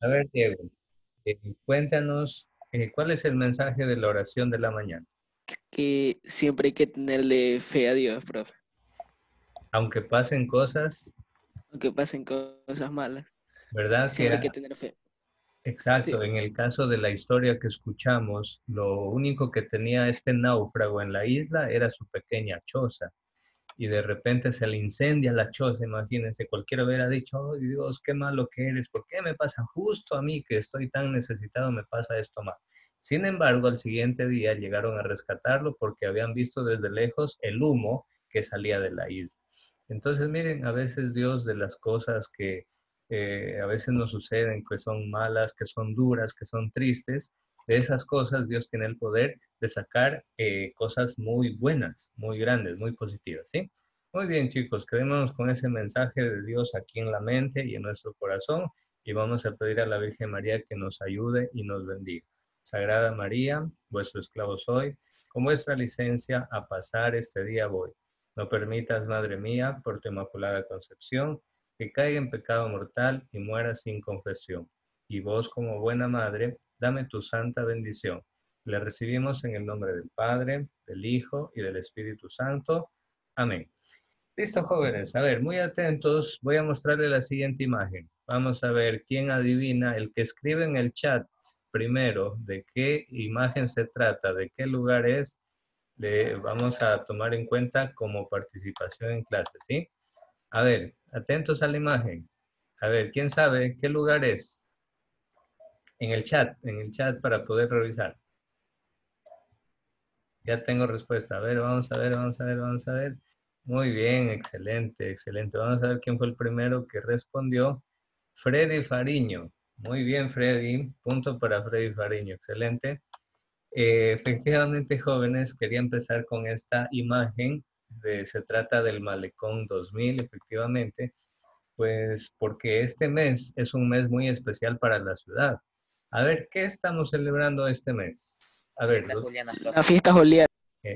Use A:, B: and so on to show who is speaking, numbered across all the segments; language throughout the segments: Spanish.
A: A ver, Diego, cuéntanos cuál es el mensaje de la oración de la mañana.
B: Que siempre hay que tenerle fe a Dios, profe,
A: Aunque pasen cosas,
B: aunque pasen cosas malas,
A: ¿verdad?
B: siempre hay que tener fe. Sí,
A: Exacto, en el caso de la historia que escuchamos, lo único que tenía este náufrago en la isla era su pequeña choza. Y de repente se le incendia la choza, imagínense, cualquiera hubiera dicho, oh Dios, qué malo que eres, ¿por qué me pasa justo a mí que estoy tan necesitado, me pasa esto mal? Sin embargo, al siguiente día llegaron a rescatarlo porque habían visto desde lejos el humo que salía de la isla. Entonces, miren, a veces Dios de las cosas que a veces nos suceden, que son malas, que son duras, que son tristes, de esas cosas Dios tiene el poder de sacar cosas muy buenas, muy grandes, muy positivas, ¿sí? Muy bien, chicos, quedémonos con ese mensaje de Dios aquí en la mente y en nuestro corazón y vamos a pedir a la Virgen María que nos ayude y nos bendiga. Sagrada María, vuestro esclavo soy, con vuestra licencia a pasar este día voy. No permitas, Madre mía, por tu inmaculada concepción, que caiga en pecado mortal y muera sin confesión. Y vos, como buena madre, dame tu santa bendición. Le recibimos en el nombre del Padre, del Hijo y del Espíritu Santo. Amén. Listo, jóvenes. A ver, muy atentos. Voy a mostrarle la siguiente imagen. Vamos a ver quién adivina. El que escribe en el chat primero de qué imagen se trata, de qué lugar es, le vamos a tomar en cuenta como participación en clase, ¿sí? A ver, atentos a la imagen. A ver, ¿quién sabe qué lugar es? En el chat para poder revisar. Ya tengo respuesta. A ver, vamos a ver, vamos a ver, vamos a ver. Muy bien, excelente, excelente. Vamos a ver quién fue el primero que respondió. Freddy Fariño. Muy bien, Freddy. Punto para Freddy Fariño. Excelente. Efectivamente, jóvenes, quería empezar con esta imagen. Se trata del Malecón 2000, efectivamente, pues porque este mes es un mes muy especial para la ciudad. A ver, ¿qué estamos celebrando este mes? A ver,
C: Fiesta Juliana,
B: la
C: profe.
B: fiesta Juliana.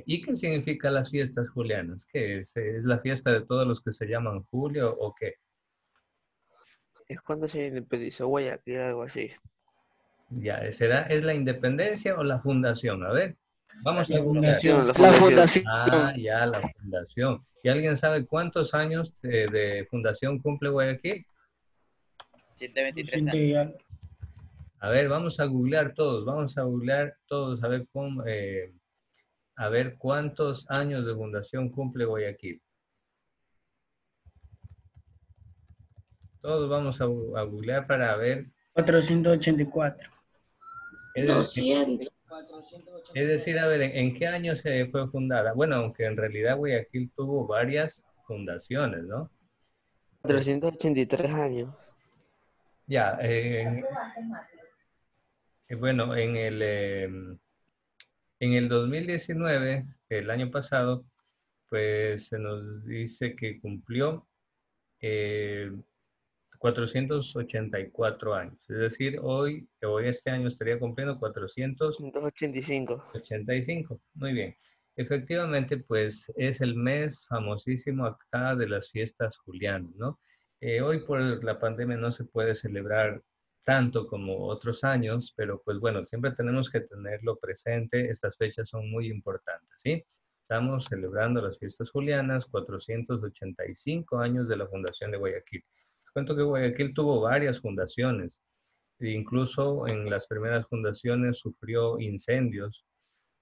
A: ¿Y qué significan las fiestas julianas? ¿Qué es? ¿Es la fiesta de todos los que se llaman Julio o qué?
D: Es cuando se independizó Guayaquil, algo así.
A: Ya, ¿será, es la independencia o la fundación? A ver, vamos a
C: Fundación, profe.
A: googlear.
D: La
B: La
D: fundación.
B: fundación.
A: Ah, ya, la fundación. ¿Y alguien sabe cuántos años de fundación cumple Guayaquil?
C: 123 años.
A: A ver, vamos a googlear todos, a ver cuántos años de fundación cumple Guayaquil. Todos vamos a googlear para ver.
E: 484.
A: Es decir,
E: 200.
A: es decir, a ver, ¿en qué año se fue fundada? Bueno, aunque en realidad Guayaquil tuvo varias fundaciones, ¿no? Eh,
D: 483 años.
A: ya, bueno, en el 2019, el año pasado, pues se nos dice que cumplió eh, 484 años. Es decir, hoy este año estaría cumpliendo
D: 285.
A: 85. Muy bien. Efectivamente, pues es el mes famosísimo acá de las fiestas julianas, ¿no? Hoy por la pandemia no se puede celebrar tanto como otros años, pero pues bueno, siempre tenemos que tenerlo presente. Estas fechas son muy importantes, ¿sí? Estamos celebrando las fiestas julianas, 485 años de la fundación de Guayaquil. Cuento que Guayaquil tuvo varias fundaciones. Incluso en las primeras fundaciones sufrió incendios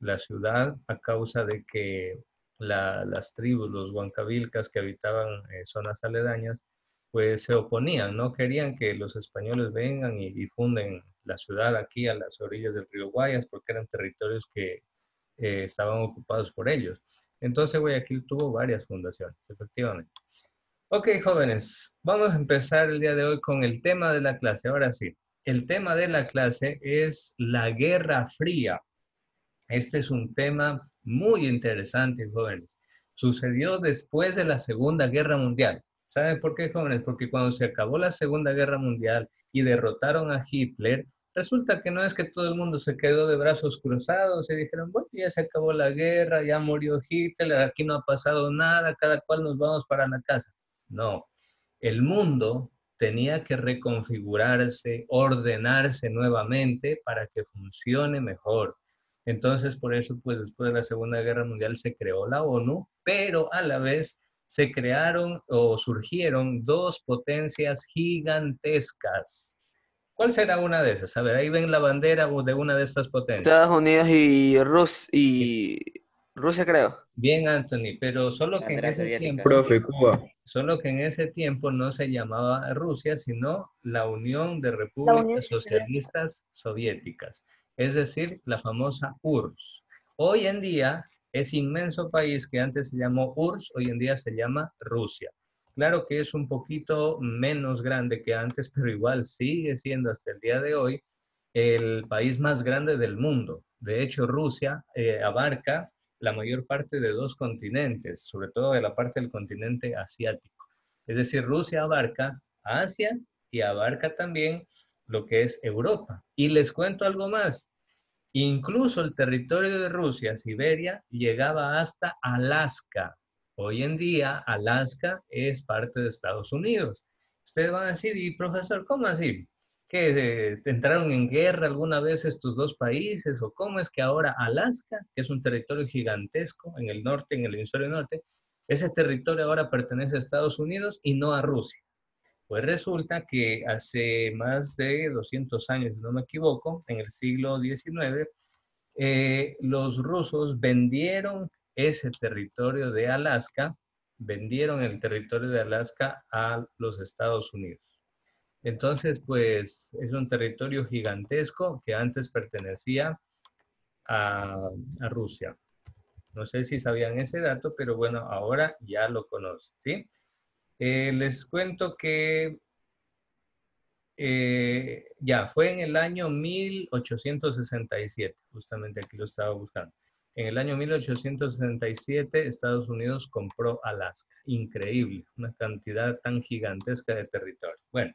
A: la ciudad a causa de que las tribus, los huancavilcas que habitaban zonas aledañas, pues se oponían, no querían que los españoles vengan y funden la ciudad aquí a las orillas del río Guayas, porque eran territorios que estaban ocupados por ellos. Entonces Guayaquil tuvo varias fundaciones, efectivamente. Ok, jóvenes, vamos a empezar el día de hoy con el tema de la clase. Ahora sí, el tema de la clase es la Guerra Fría. Este es un tema muy interesante, jóvenes. Sucedió después de la Segunda Guerra Mundial. ¿Saben por qué, jóvenes? Porque cuando se acabó la Segunda Guerra Mundial y derrotaron a Hitler, resulta que no es que todo el mundo se quedó de brazos cruzados y dijeron, bueno, ya se acabó la guerra, ya murió Hitler, aquí no ha pasado nada, cada cual nos vamos para la casa. No, el mundo tenía que reconfigurarse, ordenarse nuevamente para que funcione mejor. Entonces, por eso, pues después de la Segunda Guerra Mundial se creó la ONU, pero a la vez se crearon o surgieron dos potencias gigantescas. ¿Cuál será una de esas? A ver, ahí ven la bandera de una de estas potencias.
D: Estados Unidos y Rusia, creo.
A: Bien, Anthony, pero solo que en
C: Bandera
A: ese
C: soviética.
A: tiempo,
F: Profe, Cuba.
A: solo que en ese tiempo no se llamaba Rusia, sino la Unión de Repúblicas Socialistas Soviéticas, es decir, la famosa URSS. Hoy en día, ese inmenso país que antes se llamó URSS, hoy en día se llama Rusia. Claro que es un poquito menos grande que antes, pero igual sigue siendo hasta el día de hoy el país más grande del mundo. De hecho, Rusia abarca la mayor parte de dos continentes, sobre todo de la parte del continente asiático. Es decir, Rusia abarca Asia y abarca también lo que es Europa. Y les cuento algo más. Incluso el territorio de Rusia, Siberia, llegaba hasta Alaska. Hoy en día, Alaska es parte de Estados Unidos. Ustedes van a decir, y profesor, ¿cómo así? ¿Que entraron en guerra alguna vez estos dos países? ¿O cómo es que ahora Alaska, que es un territorio gigantesco en el norte, en el hemisferio norte, ese territorio ahora pertenece a Estados Unidos y no a Rusia? Pues resulta que hace más de 200 años, si no me equivoco, en el siglo XIX, los rusos vendieron ese territorio de Alaska, vendieron el territorio de Alaska a los Estados Unidos. Entonces, pues es un territorio gigantesco que antes pertenecía a Rusia. No sé si sabían ese dato, pero bueno, ahora ya lo conocen, ¿sí? Les cuento que ya fue en el año 1867, justamente aquí lo estaba buscando. En el año 1867 Estados Unidos compró Alaska. Increíble, una cantidad tan gigantesca de territorio. Bueno,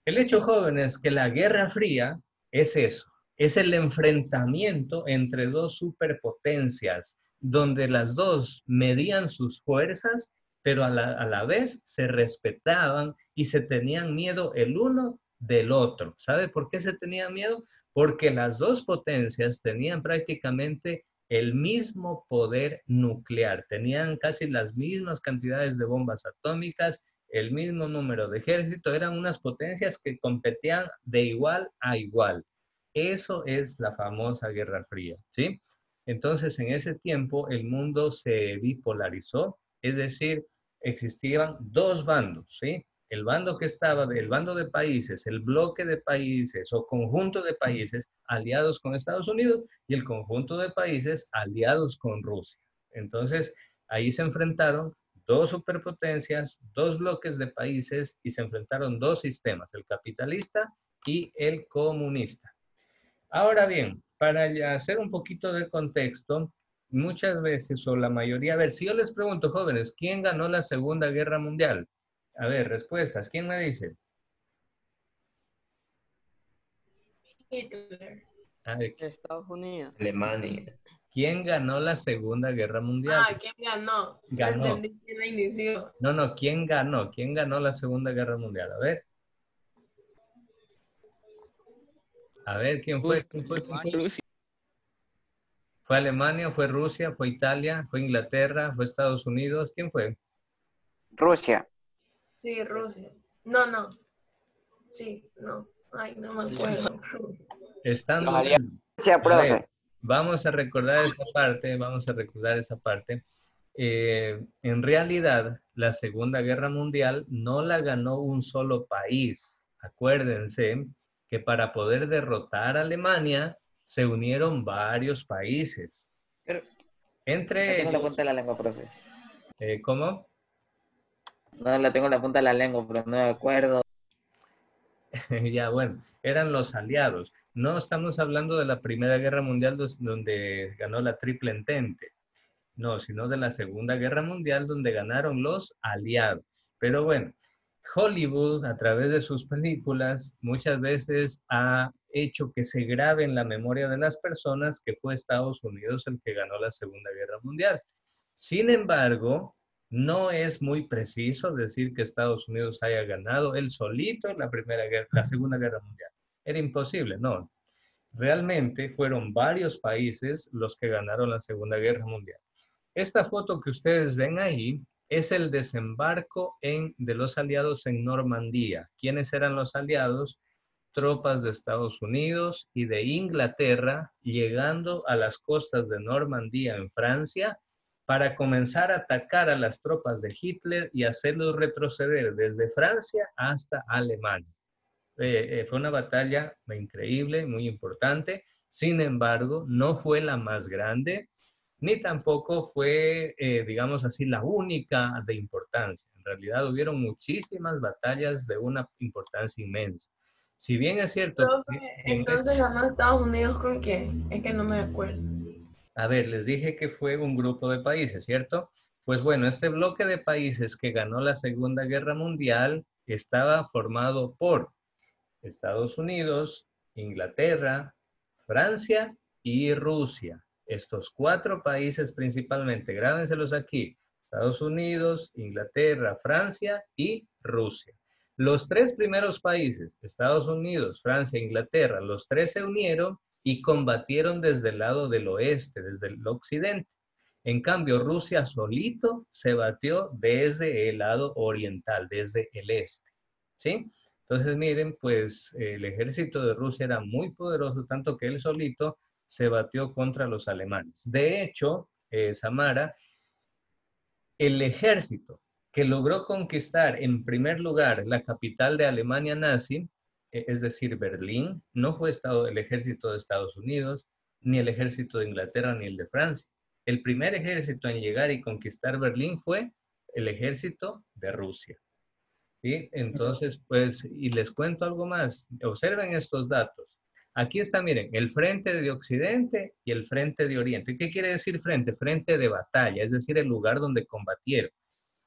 A: el hecho, jóvenes, que la Guerra Fría es eso, es el enfrentamiento entre dos superpotencias, donde las dos medían sus fuerzas, pero a la vez se respetaban y se tenían miedo el uno del otro. ¿Sabe por qué se tenían miedo? Porque las dos potencias tenían prácticamente el mismo poder nuclear, tenían casi las mismas cantidades de bombas atómicas, el mismo número de ejército, eran unas potencias que competían de igual a igual. Eso es la famosa Guerra Fría, ¿sí? Entonces, en ese tiempo, el mundo se bipolarizó, es decir, existían dos bandos, ¿sí? El bando que estaba del bando de países, el bloque de países o conjunto de países aliados con Estados Unidos y el conjunto de países aliados con Rusia. Entonces, ahí se enfrentaron dos superpotencias, dos bloques de países y se enfrentaron dos sistemas, el capitalista y el comunista. Ahora bien, para ya hacer un poquito de contexto, muchas veces o la mayoría, a ver, si yo les pregunto, jóvenes, ¿quién ganó la Segunda Guerra Mundial? A ver, respuestas, ¿quién me dice?
G: Hitler.
A: A ver,
B: Estados Unidos.
F: Alemania.
A: ¿quién ganó la Segunda Guerra Mundial?
G: Ah, ¿quién ganó?
A: Ganó.
G: No entendí quién la inició.
A: No, ¿quién ganó? ¿Quién ganó la Segunda Guerra Mundial? A ver, ¿quién fue? ¿Quién fue? ¿Quién fue?
B: Rusia.
A: ¿Fue Alemania? ¿Fue Rusia? ¿Fue Italia? ¿Fue Inglaterra? ¿Fue Estados Unidos? ¿Quién fue?
C: Rusia.
G: Sí, Rusia. No, no. Sí, no. Ay, no me acuerdo.
A: Están
C: Los
A: dudando.
C: aliados. Rusia,
A: A ver,
C: profe.
A: vamos a recordar esa parte. En realidad, la Segunda Guerra Mundial no la ganó un solo país. Acuérdense que para poder derrotar a Alemania se unieron varios países.
C: Pero
A: Entre
C: la tengo en la
A: ellos,
C: punta de la lengua, profe.
A: ¿cómo?
C: No la tengo en la punta de la lengua, pero no me acuerdo.
A: Ya, bueno, eran los aliados. No estamos hablando de la Primera Guerra Mundial donde ganó la Triple Entente. No, sino de la Segunda Guerra Mundial donde ganaron los aliados. Pero bueno, Hollywood a través de sus películas muchas veces ha hecho que se grabe en la memoria de las personas que fue Estados Unidos el que ganó la Segunda Guerra Mundial. Sin embargo, No es muy preciso decir que Estados Unidos haya ganado él solito en la Segunda Guerra Mundial. Era imposible, no. Realmente fueron varios países los que ganaron la Segunda Guerra Mundial. Esta foto que ustedes ven ahí es el desembarco de los aliados en Normandía. ¿Quiénes eran los aliados? Tropas de Estados Unidos y de Inglaterra llegando a las costas de Normandía en Francia para comenzar a atacar a las tropas de Hitler y hacerlos retroceder desde Francia hasta Alemania. Fue una batalla increíble, muy importante. Sin embargo, no fue la más grande, ni tampoco fue, digamos así, la única de importancia. En realidad hubieron muchísimas batallas de una importancia inmensa. Si bien es cierto...
G: Profe, entonces ganó Estados Unidos ¿con quién? Es que no me acuerdo.
A: A ver, les dije que fue un grupo de países, ¿cierto? Pues bueno, este bloque de países que ganó la Segunda Guerra Mundial estaba formado por Estados Unidos, Inglaterra, Francia y Rusia. Estos 4 países principalmente, grábenselos aquí, Estados Unidos, Inglaterra, Francia y Rusia. Los 3 primeros países, Estados Unidos, Francia e Inglaterra, los 3 se unieron y combatieron desde el lado del oeste, desde el occidente. En cambio, Rusia solito se batió desde el lado oriental, desde el este. ¿Sí? Entonces, miren, pues el ejército de Rusia era muy poderoso, tanto que él solito se batió contra los alemanes. De hecho, Samara, el ejército que logró conquistar en primer lugar la capital de Alemania nazi, es decir, Berlín, no fue el ejército de Estados Unidos, ni el ejército de Inglaterra, ni el de Francia. El primer ejército en llegar y conquistar Berlín fue el ejército de Rusia. ¿Sí? Entonces, pues, y les cuento algo más. Observen estos datos. Aquí está, miren, el frente de Occidente y el frente de Oriente. ¿Qué quiere decir frente? Frente de batalla, es decir, el lugar donde combatieron.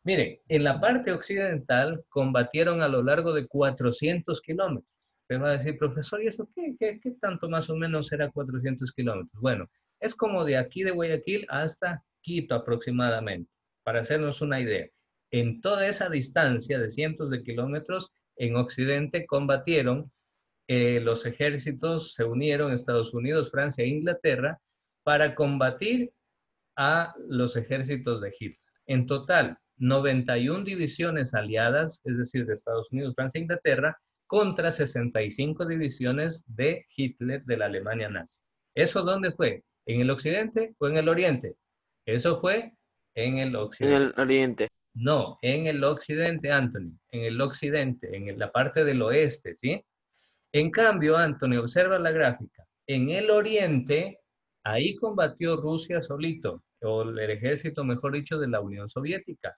A: Miren, en la parte occidental combatieron a lo largo de 400 kilómetros. Usted va a decir, profesor, ¿y eso qué tanto más o menos era 400 kilómetros? Bueno, es como de aquí de Guayaquil hasta Quito aproximadamente, para hacernos una idea. En toda esa distancia de cientos de kilómetros, en Occidente combatieron, los ejércitos se unieron, Estados Unidos, Francia e Inglaterra, para combatir a los ejércitos de Hitler. En total, 91 divisiones aliadas, es decir, de Estados Unidos, Francia e Inglaterra, contra 65 divisiones de Hitler, de la Alemania nazi. ¿Eso dónde fue? ¿En el occidente o en el oriente? Eso fue en el
D: En
A: occidente.
D: el oriente.
A: No, en el occidente, Anthony, en el occidente, en la parte del oeste, ¿sí? En cambio, Anthony, observa la gráfica. En el oriente, ahí combatió Rusia solito, o el ejército, mejor dicho, de la Unión Soviética.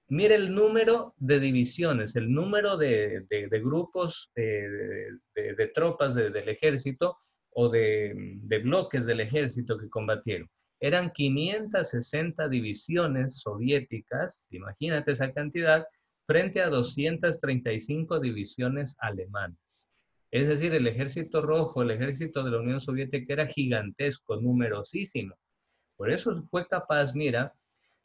A: Mire el número de divisiones, el número de grupos de tropas del ejército o de bloques del ejército que combatieron. Eran 560 divisiones soviéticas, imagínate esa cantidad, frente a 235 divisiones alemanas. Es decir, el ejército rojo, el ejército de la Unión Soviética era gigantesco, numerosísimo. Por eso fue capaz, mira,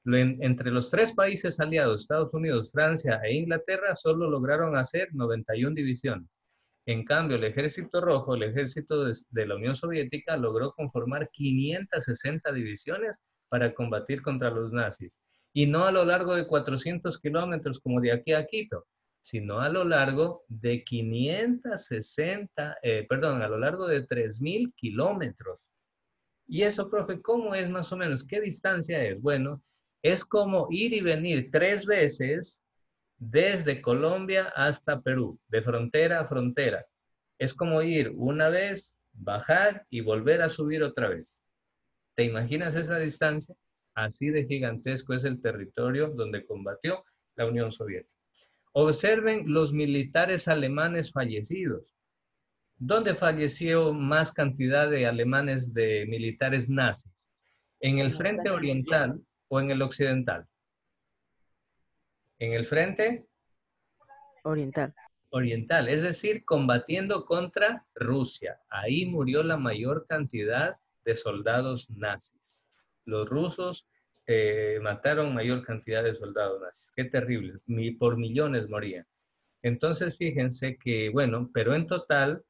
A: entre los 3 países aliados, Estados Unidos, Francia e Inglaterra, solo lograron hacer 91 divisiones. En cambio, el ejército rojo, el ejército de la Unión Soviética, logró conformar 560 divisiones para combatir contra los nazis. Y no a lo largo de 400 kilómetros como de aquí a Quito, sino a lo largo de 3.000 kilómetros. Y eso, profe, ¿cómo es más o menos? ¿Qué distancia es? Bueno, es como ir y venir 3 veces desde Colombia hasta Perú, de frontera a frontera. Es como ir una vez, bajar y volver a subir otra vez. ¿Te imaginas esa distancia? Así de gigantesco es el territorio donde combatió la Unión Soviética. Observen los militares alemanes fallecidos. ¿Dónde falleció más cantidad de alemanes, de militares nazis? ¿En el frente oriental o en el occidental? En el frente
B: Oriental.
A: oriental, es decir, combatiendo contra Rusia. Ahí murió la mayor cantidad de soldados nazis. Los rusos mataron mayor cantidad de soldados nazis. Qué terrible, por millones morían. Entonces, fíjense que, bueno, pero en total,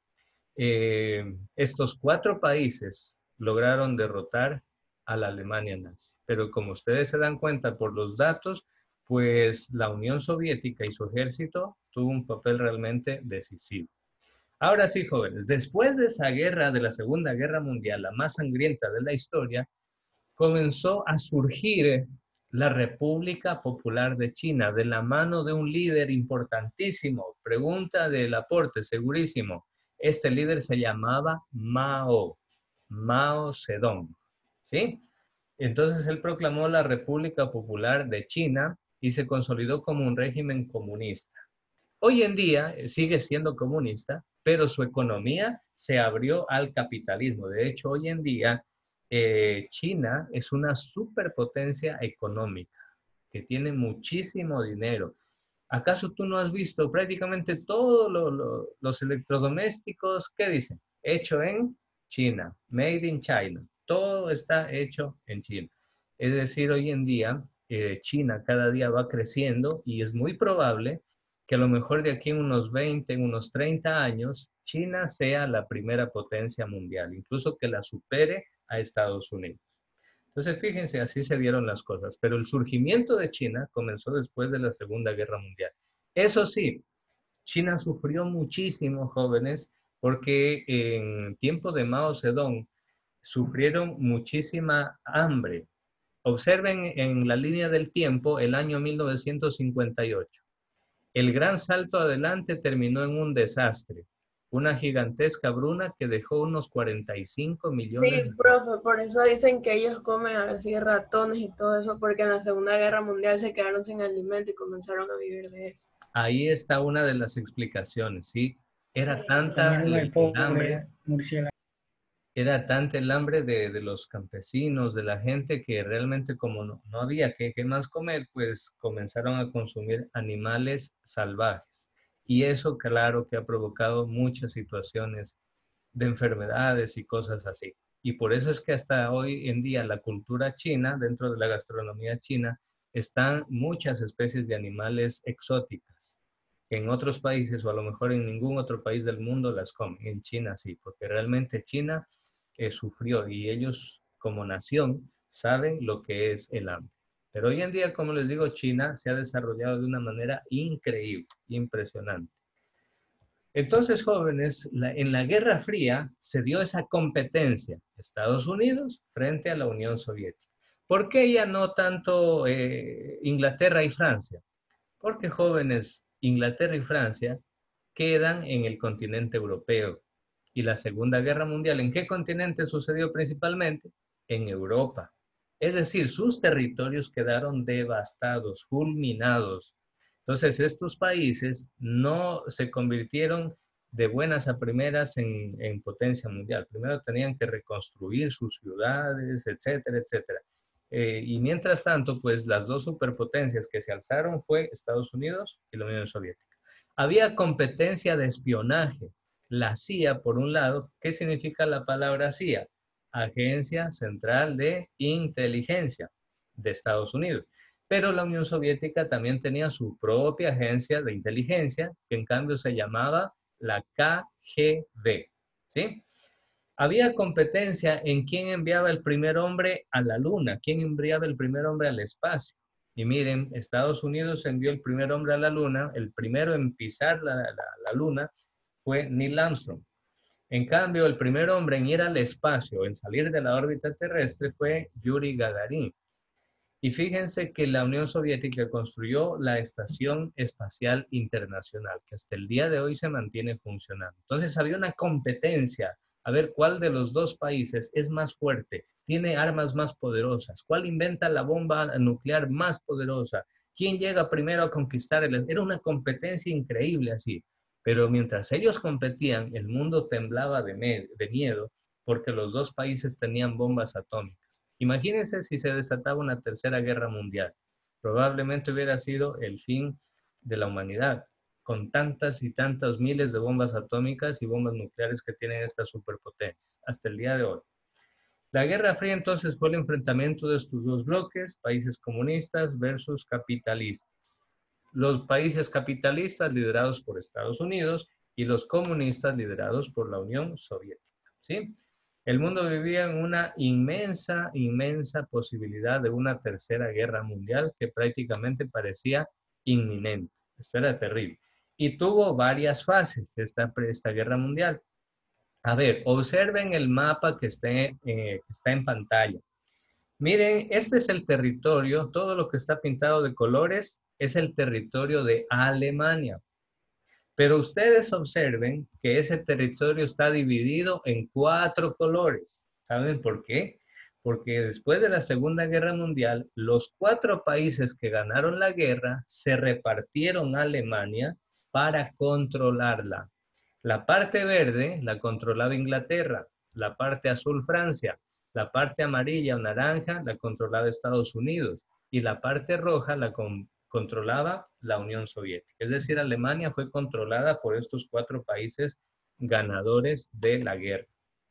A: estos 4 países lograron derrotar a la Alemania nazi. Pero como ustedes se dan cuenta por los datos, pues la Unión Soviética y su ejército tuvo un papel realmente decisivo. Ahora sí, jóvenes, después de esa guerra, de la Segunda Guerra Mundial, la más sangrienta de la historia, comenzó a surgir la República Popular de China de la mano de un líder importantísimo. Pregunta del aporte, segurísimo. Este líder se llamaba Mao Zedong, ¿sí? Entonces él proclamó la República Popular de China y se consolidó como un régimen comunista. Hoy en día sigue siendo comunista, pero su economía se abrió al capitalismo. De hecho, hoy en día China es una superpotencia económica que tiene muchísimo dinero. ¿Acaso tú no has visto prácticamente todos los electrodomésticos? ¿Qué dicen? Hecho en China, made in China. Todo está hecho en China. Es decir, hoy en día China cada día va creciendo y es muy probable que a lo mejor de aquí en unos 20, en unos 30 años, China sea la primera potencia mundial, incluso que la supere a Estados Unidos. Entonces, fíjense, así se dieron las cosas. Pero el surgimiento de China comenzó después de la Segunda Guerra Mundial. Eso sí, China sufrió muchísimo, jóvenes, porque en tiempo de Mao Zedong sufrieron muchísima hambre. Observen en la línea del tiempo el año 1958. El gran salto adelante terminó en un desastre, una gigantesca hambruna que dejó unos 45 millones
G: Sí,
A: de...
G: profe, por eso dicen que ellos comen así ratones y todo eso, porque en la Segunda Guerra Mundial se quedaron sin alimento y comenzaron a vivir de eso.
A: Ahí está una de las explicaciones, ¿sí? Era tanta
E: Comieron el
A: el hambre,
E: pobre murciélago.
A: era tanta el hambre de los campesinos, de la gente, que realmente como no había qué más comer, pues comenzaron a consumir animales salvajes. Y eso, claro, que ha provocado muchas situaciones de enfermedades y cosas así. Y por eso es que hasta hoy en día la cultura china, dentro de la gastronomía china, están muchas especies de animales exóticas. En otros países o a lo mejor en ningún otro país del mundo las comen. En China sí, porque realmente China sufrió y ellos como nación saben lo que es el hambre. Pero hoy en día, como les digo, China se ha desarrollado de una manera increíble, impresionante. Entonces, jóvenes, en la Guerra Fría se dio esa competencia, Estados Unidos frente a la Unión Soviética. ¿Por qué ya no tanto Inglaterra y Francia? Porque, jóvenes, Inglaterra y Francia quedan en el continente europeo. Y la Segunda Guerra Mundial, ¿en qué continente sucedió principalmente? En Europa. Es decir, sus territorios quedaron devastados, fulminados. Entonces, estos países no se convirtieron de buenas a primeras en potencia mundial. Primero tenían que reconstruir sus ciudades, etcétera, etcétera. Y mientras tanto, pues las dos superpotencias que se alzaron fue Estados Unidos y la Unión Soviética. Había competencia de espionaje. La CIA, por un lado, ¿qué significa la palabra CIA? Agencia Central de Inteligencia de Estados Unidos. Pero la Unión Soviética también tenía su propia agencia de inteligencia, que en cambio se llamaba la KGB, ¿sí? Había competencia en quién enviaba el primer hombre a la luna, quién enviaba el primer hombre al espacio. Y miren, Estados Unidos envió el primer hombre a la luna, el primero en pisar la luna fue Neil Armstrong. En cambio, el primer hombre en ir al espacio, en salir de la órbita terrestre, fue Yuri Gagarin. Y fíjense que la Unión Soviética construyó la Estación Espacial Internacional, que hasta el día de hoy se mantiene funcionando. Entonces había una competencia a ver cuál de los dos países es más fuerte, tiene armas más poderosas, cuál inventa la bomba nuclear más poderosa, quién llega primero a conquistar Era una competencia increíble así. Pero mientras ellos competían, el mundo temblaba de miedo porque los dos países tenían bombas atómicas. Imagínense si se desataba una tercera guerra mundial. Probablemente hubiera sido el fin de la humanidad, con tantas y tantas miles de bombas atómicas y bombas nucleares que tienen estas superpotencias, hasta el día de hoy. La Guerra Fría entonces fue el enfrentamiento de estos dos bloques, países comunistas versus capitalistas. Los países capitalistas liderados por Estados Unidos y los comunistas liderados por la Unión Soviética, ¿sí? El mundo vivía en una inmensa posibilidad de una tercera guerra mundial que prácticamente parecía inminente. Esto era terrible. Y tuvo varias fases esta guerra mundial. A ver, observen el mapa que está en pantalla. Miren, este es el territorio, todo lo que está pintado de colores es el territorio de Alemania. Pero ustedes observen que ese territorio está dividido en 4 colores. ¿Saben por qué? Porque después de la Segunda Guerra Mundial, los 4 países que ganaron la guerra se repartieron a Alemania para controlarla. La parte verde la controlaba Inglaterra, la parte azul Francia, la parte amarilla o naranja la controlaba Estados Unidos y la parte roja la controlaba la Unión Soviética. Es decir, Alemania fue controlada por estos 4 países ganadores de la guerra.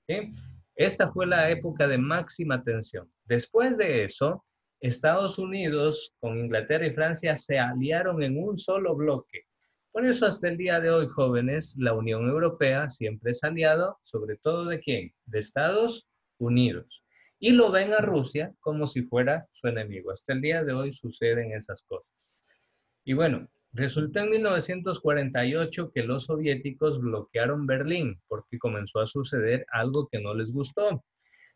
A: ¿Sí? Esta fue la época de máxima tensión. Después de eso, Estados Unidos con Inglaterra y Francia se aliaron en un solo bloque. Por eso hasta el día de hoy, jóvenes, la Unión Europea siempre es aliado, sobre todo ¿de quién? De Estados Unidos. Y lo ven a Rusia como si fuera su enemigo. Hasta el día de hoy suceden esas cosas. Y bueno, resultó en 1948 que los soviéticos bloquearon Berlín porque comenzó a suceder algo que no les gustó.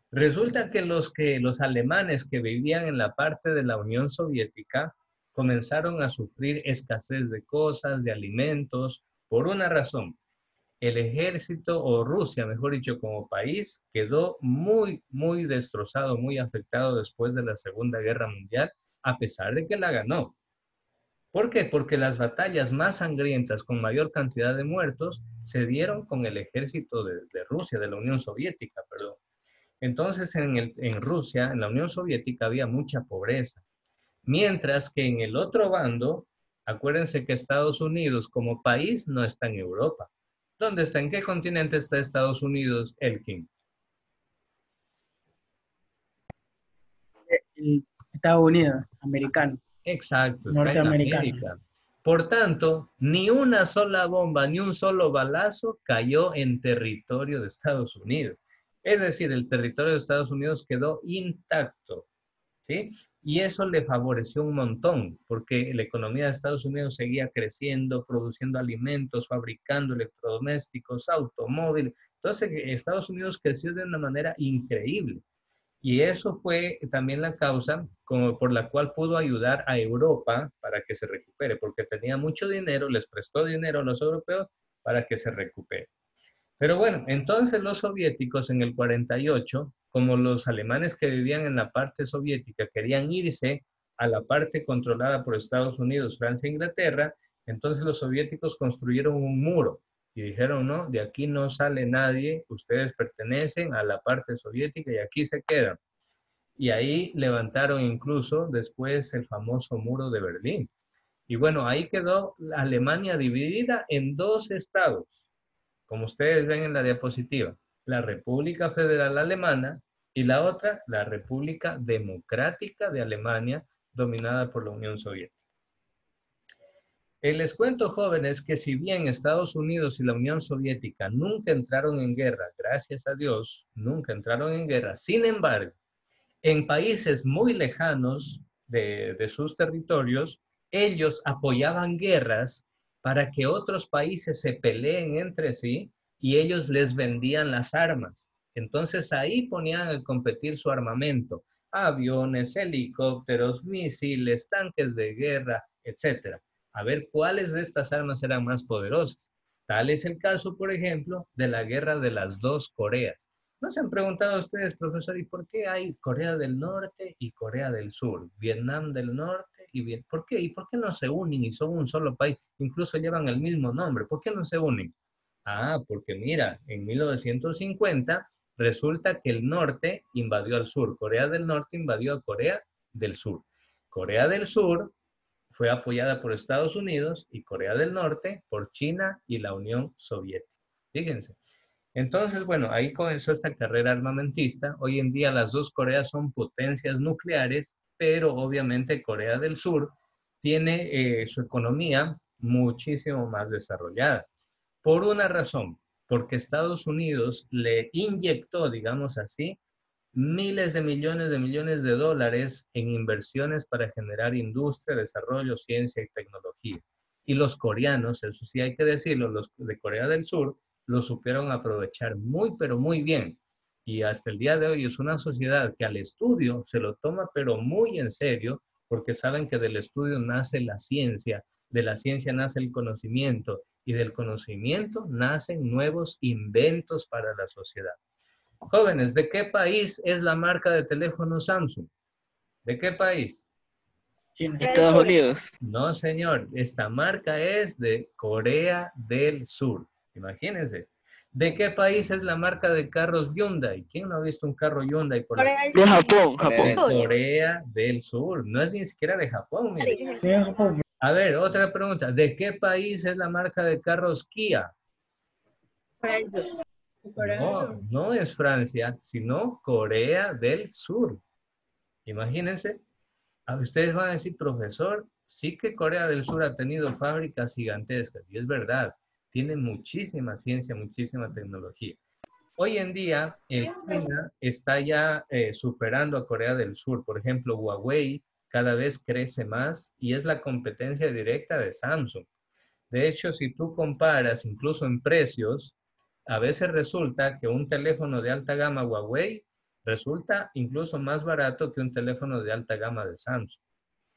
A: Resulta que los alemanes que vivían en la parte de la Unión Soviética comenzaron a sufrir escasez de cosas, de alimentos, por una razón. El ejército, o Rusia, mejor dicho, como país, quedó muy destrozado, muy afectado después de la Segunda Guerra Mundial, a pesar de que la ganó. ¿Por qué? Porque las batallas más sangrientas, con mayor cantidad de muertos, se dieron con el ejército de Rusia, de la Unión Soviética, perdón. Entonces, en Rusia, en la Unión Soviética, había mucha pobreza. Mientras que en el otro bando, acuérdense que Estados Unidos como país no está en Europa. ¿Dónde está? ¿En qué continente está Estados Unidos, Elkin?
E: Estados Unidos, americano,
A: Exacto, está en
E: norteamericano.
A: América. Por tanto, ni una sola bomba, ni un solo balazo cayó en territorio de Estados Unidos. Es decir, el territorio de Estados Unidos quedó intacto, ¿sí? Y eso le favoreció un montón, porque la economía de Estados Unidos seguía creciendo, produciendo alimentos, fabricando electrodomésticos, automóviles. Entonces, Estados Unidos creció de una manera increíble. Y eso fue también la causa como por la cual pudo ayudar a Europa para que se recupere, porque tenía mucho dinero, les prestó dinero a los europeos para que se recupere. Pero bueno, entonces los soviéticos en el 48, como los alemanes que vivían en la parte soviética querían irse a la parte controlada por Estados Unidos, Francia e Inglaterra, entonces los soviéticos construyeron un muro y dijeron, no, de aquí no sale nadie, ustedes pertenecen a la parte soviética y aquí se quedan. Y ahí levantaron incluso después el famoso muro de Berlín. Y bueno, ahí quedó Alemania dividida en 2 estados, como ustedes ven en la diapositiva, la República Federal Alemana y la otra, la República Democrática de Alemania, dominada por la Unión Soviética. Les cuento, jóvenes, que si bien Estados Unidos y la Unión Soviética nunca entraron en guerra, gracias a Dios, nunca entraron en guerra, sin embargo, en países muy lejanos de sus territorios, ellos apoyaban guerras para que otros países se peleen entre sí y ellos les vendían las armas. Entonces ahí ponían a competir su armamento, aviones, helicópteros, misiles, tanques de guerra, etc. A ver cuáles de estas armas eran más poderosas. Tal es el caso, por ejemplo, de la guerra de las 2 Coreas. ¿No se han preguntado ustedes, profesor, y por qué hay Corea del Norte y Corea del Sur? Vietnam del Norte y Vietnam. ¿Por qué? ¿Y por qué no se unen y son un solo país? Incluso llevan el mismo nombre. ¿Por qué no se unen? Ah, porque mira, en 1950 resulta que el norte invadió al sur. Corea del Norte invadió a Corea del Sur. Corea del Sur fue apoyada por Estados Unidos y Corea del Norte por China y la Unión Soviética. Fíjense. Entonces, bueno, ahí comenzó esta carrera armamentista. Hoy en día las dos Coreas son potencias nucleares, pero obviamente Corea del Sur tiene su economía muchísimo más desarrollada. Por una razón, porque Estados Unidos le inyectó, digamos así, miles de millones de dólares en inversiones para generar industria, desarrollo, ciencia y tecnología. Y los coreanos, eso sí hay que decirlo, los de Corea del Sur, lo supieron aprovechar muy, pero muy bien. Y hasta el día de hoy es una sociedad que al estudio se lo toma, pero muy en serio, porque saben que del estudio nace la ciencia, de la ciencia nace el conocimiento, y del conocimiento nacen nuevos inventos para la sociedad. Jóvenes, ¿de qué país es la marca de teléfono Samsung? ¿De qué país?
E: China.
B: Estados Unidos.
A: No, señor. Esta marca es de Corea del Sur. Imagínense. ¿De qué país es la marca de carros Hyundai? ¿Quién no ha visto un carro Hyundai por ahí?
B: De Japón,
C: Corea del
B: Japón.
C: Sur.
A: Corea del Sur. No es ni siquiera de Japón, mire.
E: De Japón.
A: A ver, otra pregunta. ¿De qué país es la marca de carros Kia?
G: Corea del
A: No,
G: Sur.
A: no es Francia, sino Corea del Sur. Imagínense. Ustedes van a decir, profesor, sí que Corea del Sur ha tenido fábricas gigantescas, y es verdad, tiene muchísima ciencia, muchísima tecnología. Hoy en día, China está ya superando a Corea del Sur. Por ejemplo, Huawei cada vez crece más y es la competencia directa de Samsung. De hecho, si tú comparas incluso en precios, a veces resulta que un teléfono de alta gama Huawei resulta incluso más barato que un teléfono de alta gama de Samsung.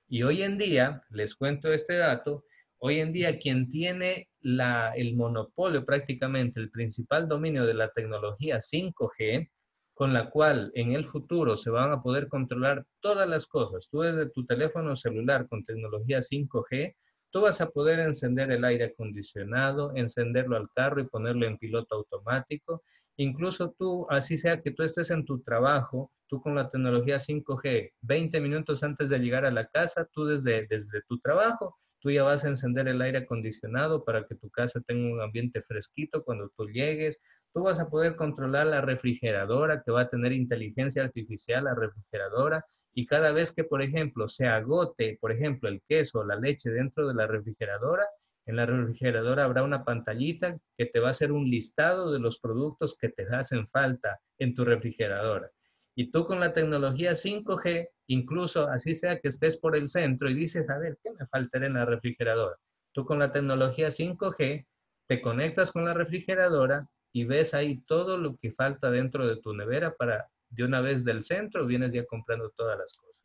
A: Y hoy en día, les cuento este dato, hoy en día quien tiene el monopolio prácticamente, el principal dominio de la tecnología 5G, con la cual en el futuro se van a poder controlar todas las cosas. Tú desde tu teléfono celular con tecnología 5G, tú vas a poder encender el aire acondicionado, encenderlo al carro y ponerlo en piloto automático. Incluso tú, así sea que tú estés en tu trabajo, tú con la tecnología 5G, 20 minutos antes de llegar a la casa, tú desde tu trabajo, tú ya vas a encender el aire acondicionado para que tu casa tenga un ambiente fresquito cuando tú llegues. Tú vas a poder controlar la refrigeradora, que va a tener inteligencia artificial, la refrigeradora, y cada vez que, por ejemplo, se agote, por ejemplo, el queso o la leche dentro de la refrigeradora, en la refrigeradora habrá una pantallita que te va a hacer un listado de los productos que te hacen falta en tu refrigeradora. Y tú con la tecnología 5G, incluso así sea que estés por el centro y dices, a ver, ¿qué me faltará en la refrigeradora? Tú con la tecnología 5G te conectas con la refrigeradora y ves ahí todo lo que falta dentro de tu nevera para de una vez del centro vienes ya comprando todas las cosas.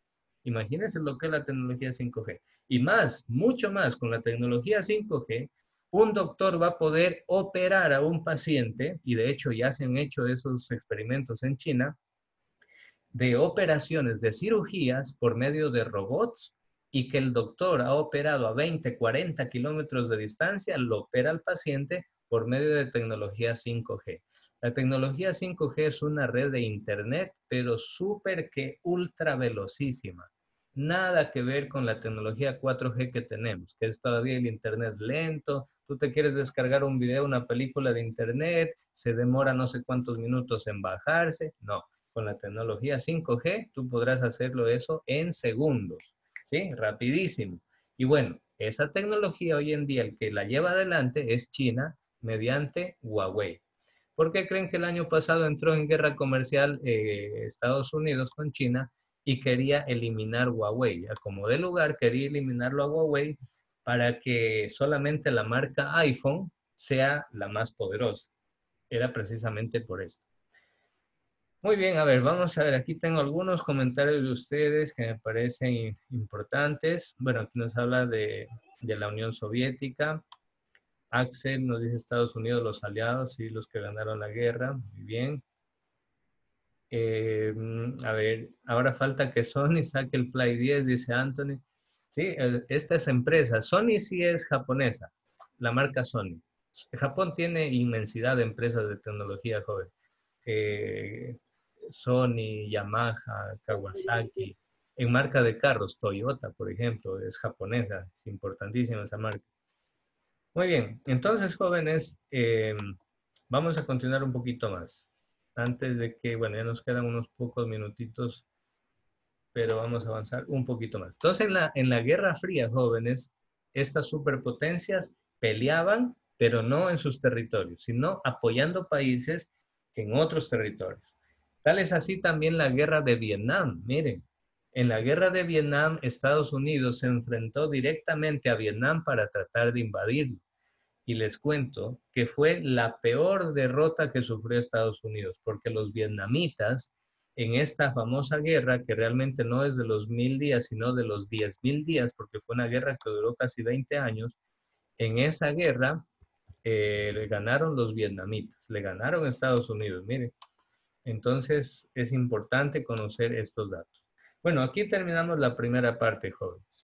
A: Imagínense lo que es la tecnología 5G. Y más, mucho más, con la tecnología 5G, un doctor va a poder operar a un paciente, y de hecho ya se han hecho esos experimentos en China, de operaciones de cirugías por medio de robots, y que el doctor ha operado a 20, 40 kilómetros de distancia, lo opera al paciente por medio de tecnología 5G. La tecnología 5G es una red de internet, pero súper que ultra velocísima. Nada que ver con la tecnología 4G que tenemos, que es todavía el internet lento. Tú te quieres descargar un video, una película de internet, se demora no sé cuántos minutos en bajarse. No, con la tecnología 5G tú podrás hacerlo eso en segundos, ¿sí? Rapidísimo. Y bueno, esa tecnología hoy en día el que la lleva adelante es China mediante Huawei. ¿Por qué creen que el año pasado entró en guerra comercial Estados Unidos con China y quería eliminar Huawei? A como de lugar quería eliminarlo a Huawei para que solamente la marca iPhone sea la más poderosa. Era precisamente por eso. Muy bien, a ver, vamos a ver, aquí tengo algunos comentarios de ustedes que me parecen importantes. Bueno, aquí nos habla de la Unión Soviética. Axel nos dice Estados Unidos, los aliados y los que ganaron la guerra. Muy bien. A ver, ahora falta que Sony saque el Play 10, dice Anthony. Sí, esta es empresa. Sony sí es japonesa, la marca Sony. Japón tiene inmensidad de empresas de tecnología, joven. Sony, Yamaha, Kawasaki. En marca de carros, Toyota, por ejemplo, es japonesa. Es importantísima esa marca. Muy bien, entonces, jóvenes, Vamos a continuar un poquito más. Antes de que, bueno, ya nos quedan unos pocos minutitos, pero vamos a avanzar un poquito más. Entonces, en la Guerra Fría, jóvenes, estas superpotencias peleaban, pero no en sus territorios, sino apoyando países en otros territorios. Tal es así también la Guerra de Vietnam. Miren, en la Guerra de Vietnam, Estados Unidos se enfrentó directamente a Vietnam para tratar de invadirlo. Y les cuento que fue la peor derrota que sufrió Estados Unidos, porque los vietnamitas en esta famosa guerra, que realmente no es de los 1000 días, sino de los 10.000 días, porque fue una guerra que duró casi 20 años, en esa guerra le ganaron los vietnamitas, le ganaron a Estados Unidos, miren. Entonces es importante conocer estos datos. Bueno, aquí terminamos la primera parte, jóvenes.